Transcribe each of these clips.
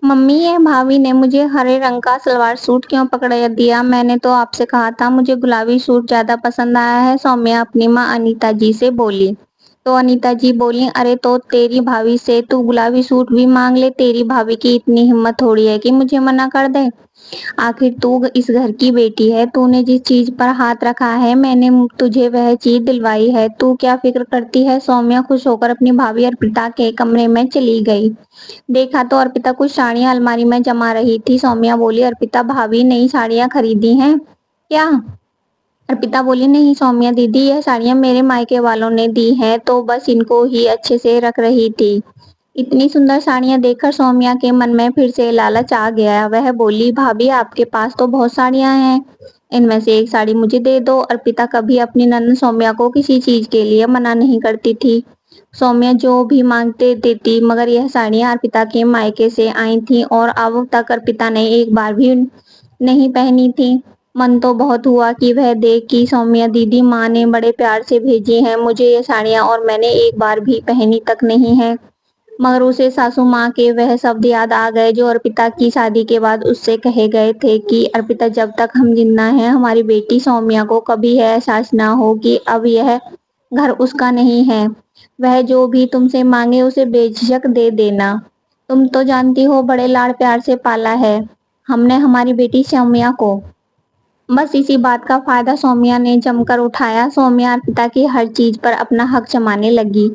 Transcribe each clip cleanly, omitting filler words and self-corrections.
Mummy, ये भाभी ने मुझे हरे रंग का सलवार सूट क्यों पकड़ा दिया? मैंने तो आपसे कहा था मुझे गुलाबी सूट ज्यादा पसंद आया है। सौम्या अपनी माँ अनीता जी से बोली। तो अनीता जी बोली, अरे तो तेरी भाभी से तू गुलाबी सूट भी मांग ले। तेरी भाभी की इतनी हिम्मत थोड़ी है कि मुझे मना कर दे। आखिर तू इस घर की बेटी है, तूने जिस चीज पर हाथ रखा है मैंने तुझे वह चीज दिलवाई है। तू क्या फिक्र करती है? सौम्या खुश होकर अपनी भाभी अर्पिता के कमरे में चली गई। देखा तो अर्पिता कुछ साड़ियां अलमारी में जमा रही थी। सौम्या बोली, अर्पिता भाभी नई साड़ियां खरीदी हैं क्या? अर्पिता बोली, नहीं सौम्या दीदी, यह साड़ियां मेरे मायके वालों ने दी हैं, तो बस इनको ही अच्छे से रख रही थी। इतनी सुंदर साड़ियां देखकर सौम्या के मन में फिर से लालच आ गया। वह बोली, भाभी आपके पास तो बहुत साड़ियां हैं, इनमें से एक साड़ी मुझे दे दो। अर्पिता कभी अपनी नन्ही सौम्या को किसी चीज के लिए मना नहीं करती थी। सौम्या जो भी मांगते देती, मगर यह साड़ियां अर्पिता के मायके से आई थी और अब तक अर्पिता ने एक बार भी नहीं पहनी थी। मन तो बहुत हुआ कि वह देख कि सौम्या दीदी, माँ ने बड़े प्यार से भेजी हैं मुझे ये साड़ियां और मैंने एक बार भी पहनी तक नहीं है। मगर उसे सासू माँ के वह शब्द याद आ गए जो अर्पिता की शादी के बाद उससे कहे गए थे कि अर्पिता, जब तक हम जिंदा हैं हमारी बेटी सौम्या को कभी यह एहसास ना हो कि अब यह घर उसका नहीं है। वह जो भी तुमसे मांगे उसे बेझिझक दे देना। तुम तो जानती हो बड़े लाड़ प्यार से पाला है हमने हमारी बेटी सौम्या को। बस इसी बात का फायदा सौम्या ने जमकर उठाया। सौम्या अर्पिता की हर चीज पर अपना हक जमाने लगी।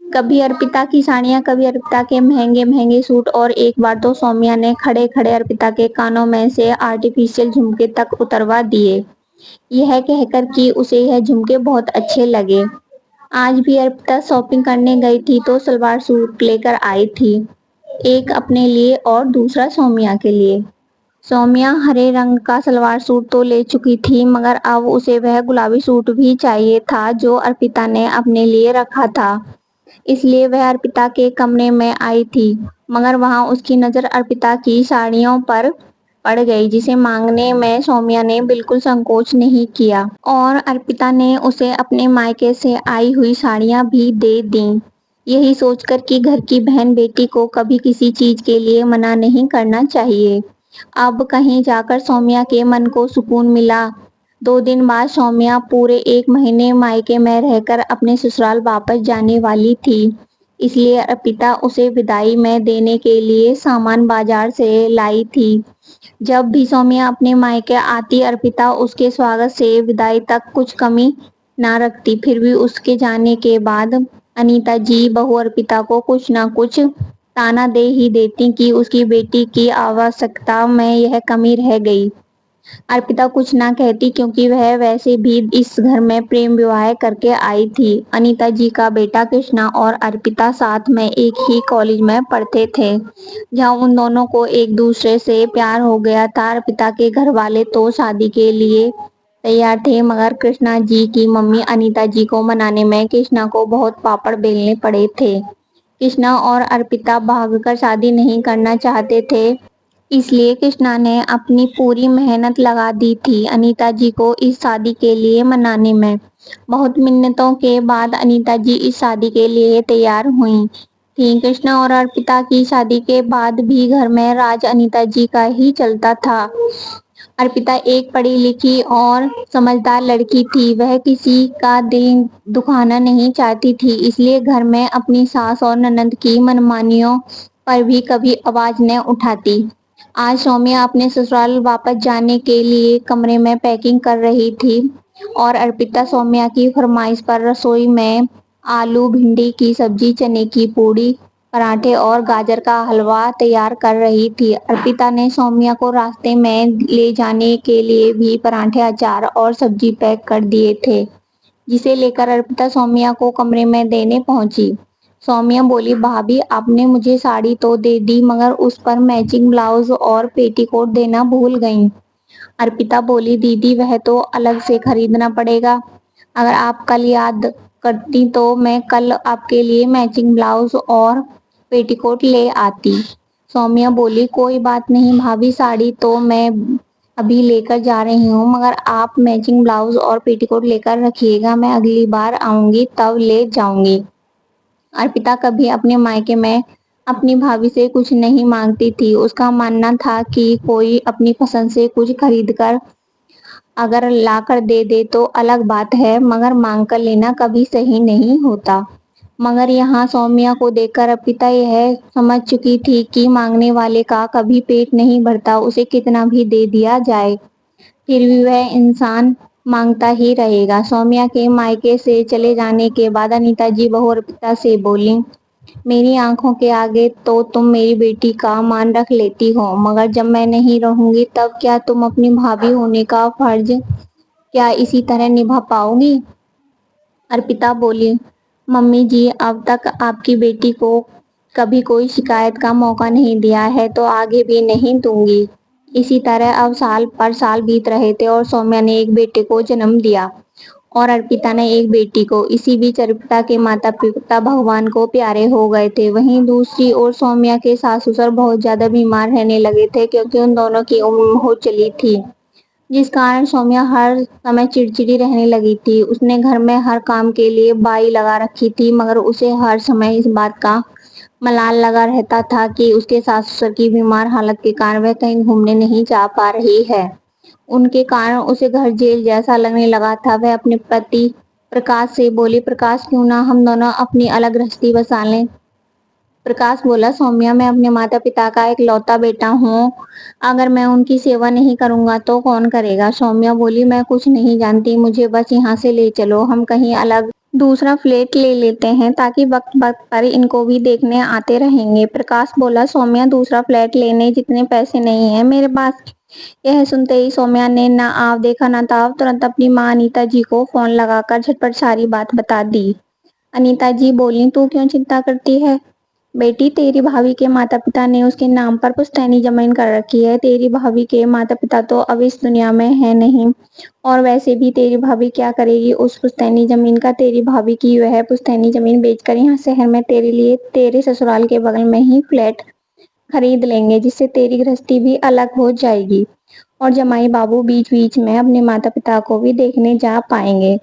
कभी अर्पिता की साड़ियां, कभी अर्पिता के महंगे महंगे सूट, और एक बार तो सौम्या ने खड़े खड़े अर्पिता के कानों में से आर्टिफिशियल झुमके तक उतरवा दिए, यह कहकर कि उसे यह झुमके बहुत अच्छे लगे। आज भी अर्पिता शॉपिंग करने गई थी तो सलवार सूट लेकर आई थी, एक अपने लिए और दूसरा सौम्या के लिए। सौम्या हरे रंग का सलवार सूट तो ले चुकी थी, मगर अब उसे वह गुलाबी सूट भी चाहिए था जो अर्पिता ने अपने लिए रखा था। इसलिए वह अर्पिता के कमरे में आई थी, मगर वहां उसकी नजर अर्पिता की साड़ियों पर पड़ गई, जिसे मांगने में सौम्या ने बिल्कुल संकोच नहीं किया और अर्पिता ने उसे अपने मायके से आई हुई साड़ियां भी दे दी, यही सोचकर कि घर की बहन बेटी को कभी किसी चीज के लिए मना नहीं करना चाहिए। अब कहीं जाकर सौम्या के मन को सुकून मिला। 2 दिन बाद सौम्या पूरे 1 महीने मायके में रहकर अपने ससुराल वापस जाने वाली थी। इसलिए अर्पिता उसे विदाई में देने के लिए सामान बाजार से लाई थी। जब भी सौम्या अपने मायके आती अर्पिता उसके स्वागत से विदाई तक कुछ कमी ना रखती। फिर भी उसके जाने के बाद अनीता जी बहू अर्पिता को कुछ ना कुछ ताना दे ही देती कि उसकी बेटी की आवश्यकता में यह कमी रह गई। अर्पिता कुछ ना कहती क्योंकि वह वैसे भी इस घर में प्रेम विवाह करके आई थी। अनीता जी का बेटा कृष्णा और अर्पिता साथ में एक ही कॉलेज में पढ़ते थे, जहां उन दोनों को एक दूसरे से प्यार हो गया था। अर्पिता के घर वाले तो शादी के लिए तैयार थे, मगर कृष्णा जी की मम्मी अनीता जी को मनाने में कृष्णा को बहुत पापड़ बेलने पड़े थे। कृष्णा और अर्पिता भागकर शादी नहीं करना चाहते थे, इसलिए कृष्णा ने अपनी पूरी मेहनत लगा दी थी अनीता जी को इस शादी के लिए मनाने में। बहुत मिन्नतों के बाद अनीता जी इस शादी के लिए तैयार हुई थी। कृष्णा और अर्पिता की शादी के बाद भी घर में राज अनीता जी का ही चलता था। अर्पिता एक पढ़ी लिखी और समझदार लड़की थी, वह किसी का दिल दुखाना नहीं चाहती थी, इसलिए घर में अपनी सास और ननद की मनमानियों पर भी कभी आवाज न उठाती। आज सौम्या अपने ससुराल वापस जाने के लिए कमरे में पैकिंग कर रही थी और अर्पिता सौम्या की फरमाइश पर रसोई में आलू भिंडी की सब्जी, चने की पूड़ी, पराठे और गाजर का हलवा तैयार कर रही थी। अर्पिता ने सौम्या को रास्ते में ले जाने के लिए भी पराठे, अचार और सब्जी पैक कर दिए थे, जिसे लेकर अर्पिता सौम्या को कमरे में देने पहुंची। सौम्या बोली, भाभी आपने मुझे साड़ी तो दे दी, मगर उस पर मैचिंग ब्लाउज और पेटीकोट देना भूल गईं। अर्पिता बोली, दीदी वह तो अलग से खरीदना पड़ेगा। अगर आप कल याद करती तो मैं कल आपके लिए मैचिंग ब्लाउज और पेटीकोट ले आती। सौम्या बोली, कोई बात नहीं भाभी, साड़ी तो मैं अभी लेकर जा रही हूँ, मगर आप मैचिंग ब्लाउज और पेटीकोट लेकर रखिएगा, मैं अगली बार आऊंगी तब ले जाऊंगी। अर्पिता कभी अपने मायके में अपनी भाभी से कुछ नहीं मांगती थी। उसका मानना था कि कोई अपनी पसंद से कुछ खरीद कर अगर लाकर दे दे तो अलग बात है, मगर मांग कर लेना कभी सही नहीं होता। मगर यहाँ सौम्या को देखकर अर्पिता यह समझ चुकी थी कि मांगने वाले का कभी पेट नहीं भरता, उसे कितना भी दे दिया जाए फिर भी वह इंसान मांगता ही रहेगा। सौम्या के मायके से चले जाने के बाद अनीता जी बहू अर्पिता से बोली, मेरी आंखों के आगे तो तुम मेरी बेटी का मान रख लेती हो, मगर जब मैं नहीं रहूंगी तब क्या तुम अपनी भाभी होने का फर्ज क्या इसी तरह निभा पाओगी? अर्पिता बोली, मम्मी जी अब तक आपकी बेटी को कभी कोई शिकायत का मौका नहीं दिया है तो आगे भी नहीं दूंगी। इसी तरह अब साल पर साल बीत रहे थे और सौम्या ने एक बेटे को जन्म दिया और अर्पिता ने एक बेटी को। इसी बीच अर्पिता के माता पिता भगवान को प्यारे हो गए थे। वहीं दूसरी ओर सौम्या के सास ससुर बहुत ज्यादा बीमार रहने लगे थे क्योंकि उन दोनों की उम्र हो चली थी, जिस कारण सौम्या हर समय चिड़चिड़ी रहने लगी थी। उसने घर में हर काम के लिए बाई लगा रखी थी, मगर उसे हर समय इस बात का मलाल लगा रहता था कि उसके सास ससुर की बीमार हालत के कारण वह कहीं घूमने नहीं जा पा रही है। उनके कारण उसे घर जेल जैसा लगने लगा था। वह अपने पति प्रकाश से बोली, प्रकाश क्यों ना हम दोनों अपनी अलग गृहस्थी बसा लें। प्रकाश बोला, सौम्या मैं अपने माता पिता का एक लौता बेटा हूँ, अगर मैं उनकी सेवा नहीं करूंगा तो कौन करेगा? सौम्या बोली, मैं कुछ नहीं जानती, मुझे बस यहाँ से ले चलो, हम कहीं अलग दूसरा फ्लैट ले लेते हैं ताकि वक्त वक्त पर इनको भी देखने आते रहेंगे। प्रकाश बोला, सौम्या दूसरा फ्लैट लेने जितने पैसे नहीं है मेरे पास। यह सुनते ही सौम्या ने ना आव देखा ना ताव तुरंत अपनी माँ अनीता जी को फोन लगाकर झटपट सारी बात बता दी। अनीता जी बोली, तू क्यों चिंता करती है बेटी, तेरी भाभी के माता पिता ने उसके नाम पर पुश्तैनी जमीन कर रखी है। तेरी भाभी के माता पिता तो अब इस दुनिया में है नहीं, और वैसे भी तेरी भाभी क्या करेगी उस पुश्तैनी जमीन का? तेरी भाभी की वह पुश्तैनी जमीन बेचकर यहाँ शहर में तेरे लिए तेरे ससुराल के बगल में ही फ्लैट खरीद लेंगे, जिससे तेरी गृहस्थी भी अलग हो जाएगी और जमाई बाबू बीच बीच में अपने माता पिता को भी देखने जा पाएंगे।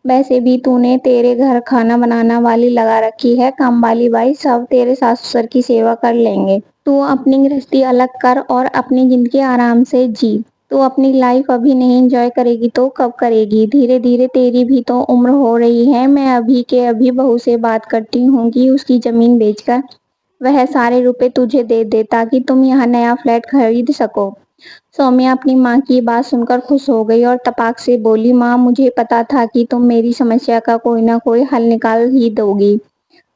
वैसे भी तूने तेरे घर खाना बनाना वाली लगा रखी है, काम वाली बाई सब तेरे सास ससुर की सेवा कर लेंगे। तू अपनी गृहस्थी अलग कर और अपनी जिंदगी आराम से जी। तू अपनी लाइफ अभी नहीं एंजॉय करेगी तो कब करेगी? धीरे धीरे तेरी भी तो उम्र हो रही है। मैं अभी के अभी बहू से बात करती हूँ कि उसकी जमीन बेचकर वह सारे रुपए तुझे दे दे ताकि तुम यहाँ नया फ्लैट खरीद सको। सौम्या अपनी माँ की बात सुनकर खुश हो गई और तपाक से बोली, माँ मुझे पता था कि तुम मेरी समस्या का कोई ना कोई हल निकाल ही दोगी।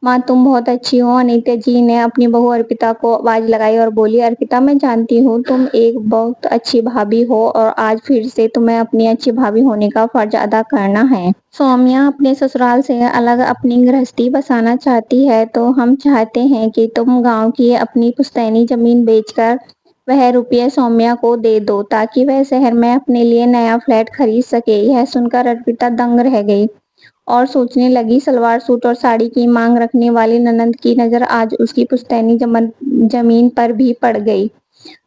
माँ तुम बहुत अच्छी हो। अनीता जी ने अपनी बहू अर्पिता को आवाज लगाई और बोली, अर्पिता मैं जानती हूँ तुम एक बहुत अच्छी भाभी हो और आज फिर से तुम्हें अपनी अच्छी भाभी होने का फर्ज अदा करना है। सौम्या अपने ससुराल से अलग अपनी गृहस्थी बसाना चाहती है तो हम चाहते हैं कि तुम गांव की अपनी पुश्तैनी जमीन बेचकर वह रुपये सौम्या को दे दो ताकि वह शहर में अपने लिए नया फ्लैट खरीद सके। यह सुनकर अर्पिता दंग रह गई और सोचने लगी, सलवार सूट और साड़ी की मांग रखने वाली ननंद की नजर आज उसकी पुश्तैनी जमीन पर भी पड़ गई।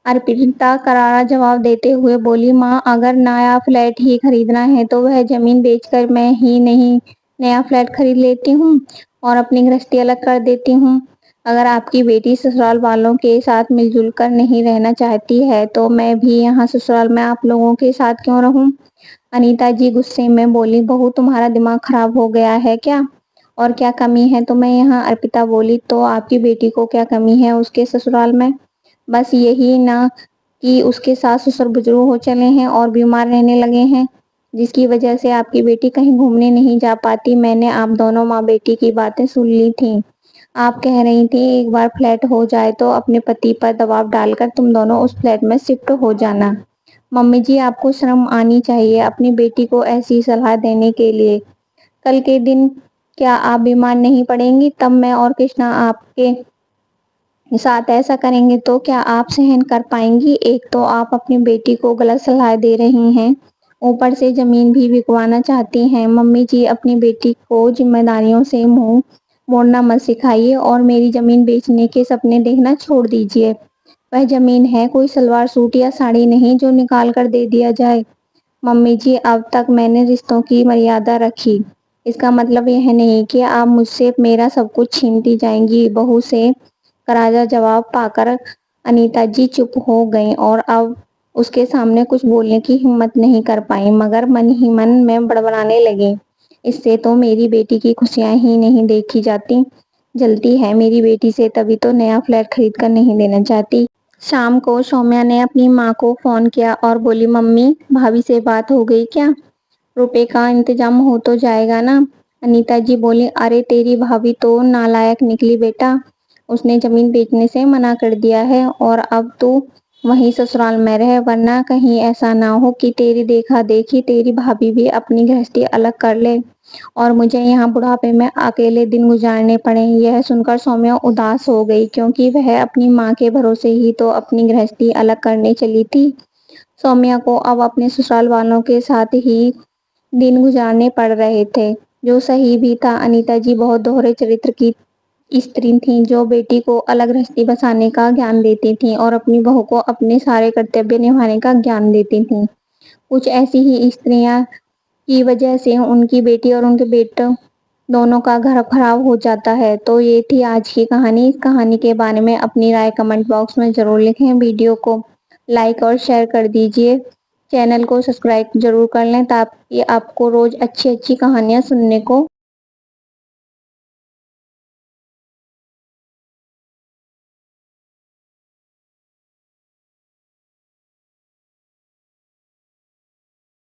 अर्पिता करारा जवाब देते हुए बोली, माँ अगर नया फ्लैट ही खरीदना है तो वह जमीन बेचकर मैं ही नहीं नया फ्लैट खरीद लेती हूँ और अपनी गृहस्थी अलग कर देती हूँ। अगर आपकी बेटी ससुराल वालों के साथ मिलजुल कर नहीं रहना चाहती है तो मैं भी यहाँ ससुराल में आप लोगों के साथ क्यों रहूं? अनीता जी गुस्से में बोली, बहू तुम्हारा दिमाग खराब हो गया है क्या? और क्या कमी है तुम्हें यहाँ? अर्पिता बोली, तो आपकी बेटी को क्या कमी है उसके ससुराल में? बस यही ना कि उसके सास ससुर बुजुर्ग हो चले हैं और बीमार रहने लगे हैं, जिसकी वजह से आपकी बेटी कहीं घूमने नहीं जा पाती। मैंने आप दोनों माँ बेटी की बातें सुन ली थी। आप कह रही थी एक बार फ्लैट हो जाए तो अपने पति पर दबाव डालकर तुम दोनों उस फ्लैट में शिफ्ट हो जाना। मम्मी जी आपको शर्म आनी चाहिए अपनी बेटी को ऐसी सलाह देने के लिए। कल के दिन क्या आप बीमार नहीं पड़ेंगी? तब मैं और कृष्णा आपके साथ ऐसा करेंगे तो क्या आप सहन कर पाएंगी? एक तो आप अपनी बेटी को गलत सलाह दे रही हैं, ऊपर से जमीन भी बिकवाना चाहती हैं। मम्मी जी अपनी बेटी को जिम्मेदारियों से मुंह मोड़ना मत सिखाइए और मेरी जमीन बेचने के सपने देखना छोड़ दीजिए। वह जमीन है कोई सलवार सूट या साड़ी नहीं जो निकाल कर दे दिया जाए। मम्मी जी अब तक मैंने रिश्तों की मर्यादा रखी, इसका मतलब यह नहीं कि आप मुझसे मेरा सब कुछ छीनती जाएंगी। बहू से करारा जवाब पाकर अनीता जी चुप हो गईं और अब उसके सामने कुछ बोलने की हिम्मत नहीं कर पाई, मगर मन ही मन में बड़बड़ाने लगी, इससे तो मेरी बेटी की खुशियां ही नहीं देखी जाती, जलती है मेरी बेटी से, तभी तो नया फ्लैट खरीद कर नहीं देना चाहती। शाम को सौम्या ने अपनी माँ को फोन किया और बोली, मम्मी भाभी से बात हो गई क्या? रुपए का इंतजाम हो तो जाएगा ना? अनीता जी बोली, अरे तेरी भाभी तो नालायक निकली बेटा, उसने जमीन बेचने से मना कर दिया है और अब तू वहीं ससुराल में रहे, वरना कहीं ऐसा ना हो कि तेरी देखा देखी तेरी भाभी भी अपनी गृहस्थी अलग कर ले और मुझे यहाँ बुढ़ापे में अकेले दिन गुजारने पड़े। यह सुनकर सौम्या उदास हो गई, क्योंकि वह अपनी माँ के भरोसे ही तो अपनी गृहस्थी अलग करने चली थी। सौम्या को अब अपने ससुराल वालों के साथ ही दिन गुजारने पड़ रहे थे, जो सही भी था। अनीता जी बहुत दोहरे चरित्र की स्त्री थीं, जो बेटी को अलग गृहस्थी बसाने का ज्ञान देती थीं और अपनी बहू को अपने सारे कर्तव्य निभाने का ज्ञान देती थीं। कुछ ऐसी ही स्त्रियां की वजह से उनकी बेटी और उनके बेटे दोनों का घर खराब हो जाता है। तो ये थी आज की कहानी। इस कहानी के बारे में अपनी राय कमेंट बॉक्स में जरूर लिखें। वीडियो को लाइक और शेयर कर दीजिए। चैनल को सब्सक्राइब जरूर कर लें ताकि आपको रोज अच्छी अच्छी कहानियां सुनने को